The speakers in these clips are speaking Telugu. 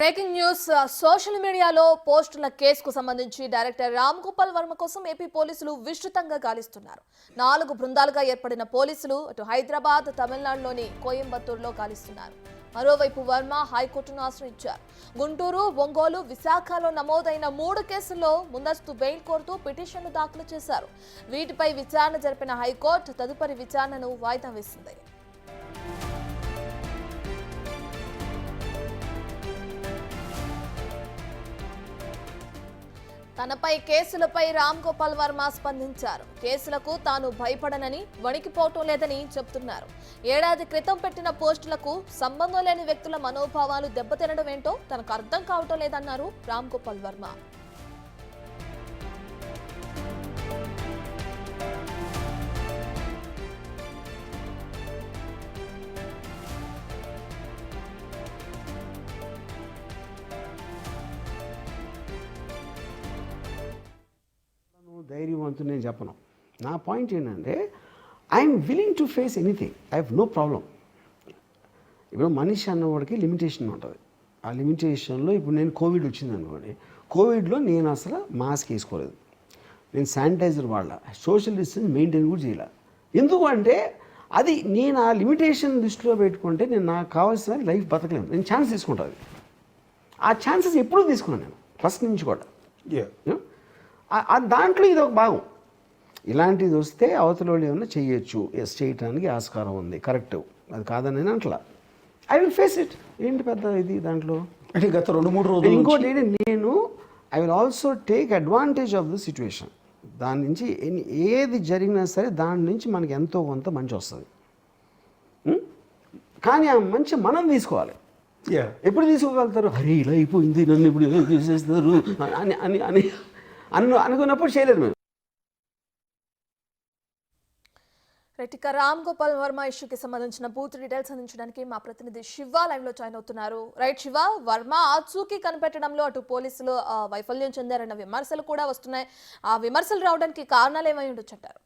బ్రేకింగ్ న్యూస్ సోషల్ మీడియాలో పోస్టుల కేసుకు సంబంధించి డైరెక్టర్ రామ్ గోపాల్ వర్మ కోసం ఏపీ పోలీసులు విస్తృతంగా గాలిస్తున్నారు. 4 బృందాలుగా ఏర్పడిన పోలీసులు అటు హైదరాబాద్, తమిళనాడులోని కోయంబత్తూరులో గాలిస్తున్నారు. మరోవైపు వర్మ హైకోర్టును ఆశ్రయించారు. గుంటూరు, ఒంగోలు, విశాఖలో నమోదైన 3 కేసుల్లో ముందస్తు బెయిల్ కోరుతూ పిటిషన్లు దాఖలు చేశారు. వీటిపై విచారణ జరిపిన హైకోర్టు తదుపరి విచారణను వాయిదా వేసింది. తనపై కేసులపై రామ్ గోపాల్ వర్మ స్పందించారు. కేసులకు తాను భయపడనని, వణికిపోవటం లేదని చెబుతున్నారు. ఏడాది క్రితం పెట్టిన పోస్టులకు సంబంధం లేని వ్యక్తుల మనోభావాలు దెబ్బతినడం ఏంటో తనకు అర్థం కావటం లేదన్నారు రామ్ గోపాల్ వర్మ. ధైర్యవంతుడు నేను చెప్పను. నా పాయింట్ ఏంటంటే I'm willing to face anything. I have no problem. ఇప్పుడు మనిషి అన్నవాడికి లిమిటేషన్ ఉంటుంది. ఆ లిమిటేషన్లో ఇప్పుడు నేను కోవిడ్ వచ్చింది అనుకోండి, కోవిడ్లో నేను అసలు మాస్క్ వేసుకోలేదు, నేను శానిటైజర్ వాడాల, సోషల్ డిస్టెన్స్ మెయింటైన్ కూడా చేయాల. ఎందుకు అంటే అది నేను ఆ లిమిటేషన్ దృష్టిలో పెట్టుకుంటే నేను నాకు కావాల్సిన లైఫ్ బతకలేను. నేను ఛాన్స్ తీసుకుంటాను. ఆ ఛాన్సెస్ ఎప్పుడూ తీసుకున్నాను నేను ఫస్ట్ నుంచి కూడా. దాంట్లో ఇది ఒక భాగం. ఇలాంటిది వస్తే అవతల వాళ్ళు ఏమన్నా చేయొచ్చు, ఎస్ చేయటానికి ఆస్కారం ఉంది, కరెక్ట్, అది కాదని నేను అంటలా. I will face it. ఏంటి పెద్ద ఇది దాంట్లో అంటే గత 2-3 రోజులు ఇంకోటి నేను I will also take advantage of the situation. దాని నుంచి ఏది జరిగినా సరే దాని నుంచి మనకి ఎంతో కొంత మంచి వస్తుంది. కానీ ఆ మంచి మనం తీసుకోవాలి. ఎప్పుడు తీసుకోగలుగుతారు? అరే ఇలా అయిపోయింది, నన్ను ఇప్పుడు చేసేస్తారు అని అని అని అనుకున్నప్పుడు చేయలేదు మేము. రామ్ గోపాల్ వర్మ ఇష్యూకి సంబంధించిన పూర్తి డీటెయిల్స్ అందించడానికి మా ప్రతినిధి శివ లైవ్ లో జాయిన్ అవుతున్నారు. రైట్ శివ, వర్మ ఆచూకీ కనిపెట్టడంలో అటు పోలీసులు వైఫల్యం చెందారన్న విమర్శలు కూడా వస్తున్నాయి. ఆ విమర్శలు రావడానికి కారణాలు ఏమై ఉండొచ్చంటారు?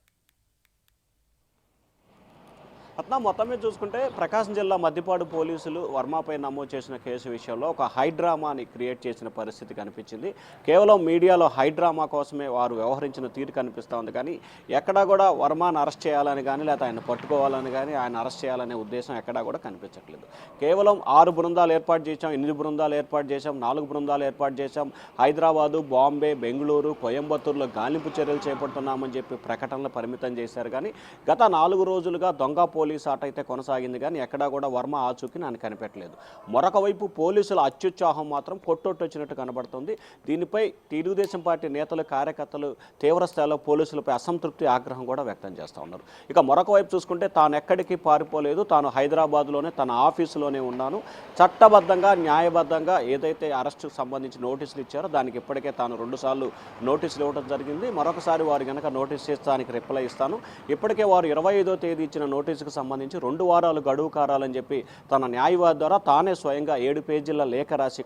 మొత్తం మీద చూసుకుంటే ప్రకాశం జిల్లా మద్దిపాడు పోలీసులు వర్మపై నమోదు చేసిన కేసు విషయంలో ఒక హైడ్రామాని క్రియేట్ చేసిన పరిస్థితి కనిపించింది. కేవలం మీడియాలో హైడ్రామా కోసమే వారు వ్యవహరించిన తీరు కనిపిస్తూ ఉంది. కానీ ఎక్కడా కూడా వర్మను అరెస్ట్ చేయాలని కానీ లేకపోతే ఆయన పట్టుకోవాలని కానీ ఆయన అరెస్ట్ చేయాలనే ఉద్దేశం ఎక్కడా కూడా కనిపించట్లేదు. కేవలం 6 బృందాలు ఏర్పాటు చేశాం, 8 బృందాలు ఏర్పాటు చేశాం, 4 బృందాలు ఏర్పాటు చేశాం, హైదరాబాదు, బాంబే, బెంగళూరు, కోయంబత్తూరులో గాలింపు చర్యలు చేపడుతున్నామని చెప్పి ప్రకటనలు పరిమితం చేశారు. కానీ గత 4 రోజులుగా దొంగ పోలీసు ఆట అయితే కొనసాగింది. కానీ ఎక్కడా కూడా వర్మ ఆచూకీ నన్ను కనిపెట్టలేదు. మరొక వైపు పోలీసుల అత్యుత్సాహం మాత్రం కొట్టొట్టొచ్చినట్టు కనబడుతుంది. దీనిపై తెలుగుదేశం పార్టీ నేతలు, కార్యకర్తలు తీవ్ర స్థాయిలో పోలీసులపై అసంతృప్తి, ఆగ్రహం కూడా వ్యక్తం చేస్తూ ఉన్నారు. ఇక మరొక వైపు చూసుకుంటే తాను ఎక్కడికి పారిపోలేదు, తాను హైదరాబాద్లోనే తన ఆఫీసులోనే ఉన్నాను, చట్టబద్ధంగా న్యాయబద్ధంగా ఏదైతే అరెస్టుకు సంబంధించి నోటీసులు ఇచ్చారో దానికి ఇప్పటికే తాను 2 సార్లు నోటీసులు ఇవ్వడం జరిగింది. మరొకసారి వారు కనుక నోటీస్ చేస్తే దానికి రిప్లై ఇస్తాను. ఇప్పటికే వారు 25వ తేదీ ఇచ్చిన నోటీసుకు సంబంధించి 2 వారాలు గడువు కారాలని చెప్పి తన న్యాయవాది ద్వారా తానే స్వయంగా 7 పేజీల లేఖ రాసి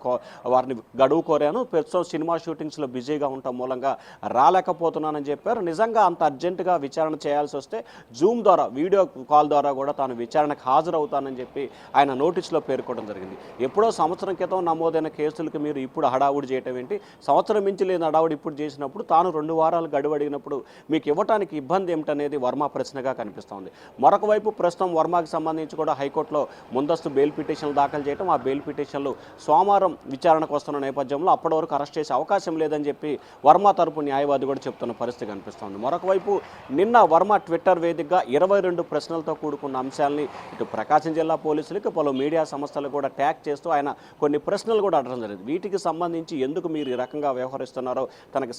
వారిని గడువు కోరాను. ప్రస్తుతం సినిమా షూటింగ్స్లో బిజీగా ఉండటం మూలంగా రాలేకపోతున్నానని చెప్పారు. నిజంగా అంత అర్జెంటుగా విచారణ చేయాల్సి వస్తే జూమ్ ద్వారా, వీడియో కాల్ ద్వారా కూడా తాను విచారణకు హాజరవుతానని చెప్పి ఆయన నోటీసులో పేర్కొనడం జరిగింది. ఎప్పుడో సంవత్సరం క్రితం నమోదైన కేసులకు మీరు ఇప్పుడు హడావుడి చేయటం ఏంటి? సంవత్సరం మించి లేని హడావుడి ఇప్పుడు చేసినప్పుడు, తాను 2 వారాలు గడువు అడిగినప్పుడు మీకు ఇవ్వడానికి ఇబ్బంది ఏమిటనేది వర్మ ప్రశ్నగా కనిపిస్తోంది. మరొక వైపు ప్రస్తుతం వర్మకి సంబంధించి కూడా హైకోర్టులో ముందస్తు బెయిల్ పిటిషన్లు దాఖలు చేయడం, ఆ బెయిల్ పిటిషన్లు సోమవారం విచారణకు వస్తున్న నేపథ్యంలో అప్పటి వరకు అరెస్ట్ చేసే అవకాశం లేదని చెప్పి వర్మ తరపు న్యాయవాది కూడా చెప్తున్న పరిస్థితి కనిపిస్తోంది. మరొక వైపు నిన్న వర్మ ట్విట్టర్ వేదికగా 22 ప్రశ్నలతో కూడుకున్న అంశాలని ఇటు ప్రకాశం జిల్లా పోలీసులకు, పలు మీడియా సంస్థలు కూడా ట్యాగ్ చేస్తూ ఆయన కొన్ని ప్రశ్నలు కూడా అడగడం జరిగింది. వీటికి సంబంధించి ఎందుకు మీరు ఈ రకంగా వ్యవహరిస్తున్నారో తనకి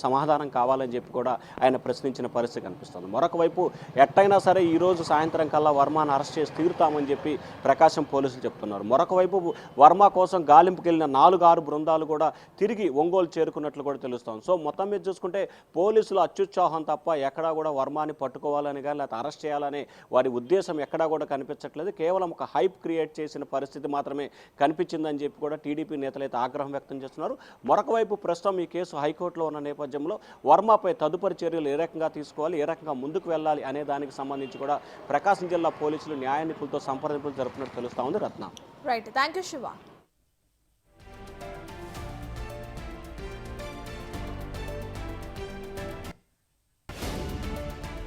సమాధానం కావాలని చెప్పి కూడా ఆయన ప్రశ్నించిన పరిస్థితి కనిపిస్తుంది. మరొక వైపు ఎట్టయినా సరే ఈరోజు సాయంత్రం కల్లా వర్మను అరెస్ట్ చేసి తీరుతామని చెప్పి ప్రకాశం పోలీసులు చెప్తున్నారు. మరొక వైపు వర్మ కోసం గాలింపుకి వెళ్ళిన 4-6 బృందాలు కూడా తిరిగి ఒంగోలు చేరుకున్నట్లు కూడా తెలుస్తోంది. సో మొత్తం మీద చూసుకుంటే పోలీసులు అత్యుత్సాహం తప్ప ఎక్కడా కూడా వర్మని పట్టుకోవాలని కానీ లేకపోతే అరెస్ట్ చేయాలనే వారి ఉద్దేశం ఎక్కడా కూడా కనిపించట్లేదు. కేవలం ఒక హైప్ క్రియేట్ చేసిన పరిస్థితి మాత్రమే కనిపించిందని చెప్పి కూడా టీడీపీ నేతలైతే ఆగ్రహం వ్యక్తం చేస్తున్నారు. మరొక వైపు ప్రస్తుతం ఈ కేసు హైకోర్టులో ఉన్న నేపథ్యంలో వర్మపై తదుపరి చర్యలు ఏ రకంగా తీసుకోవాలి, ఏ రకంగా ముందుకు వెళ్ళాలి అనే దానికి సంబంధించి కూడా ప్రకాశం జిల్లా పోలీసులు న్యాయ నిపుణులతో సంప్రదింపులు జరుపుతున్నట్టు తెలుస్తా ఉంది. Ratna. Right, thank you Shiva.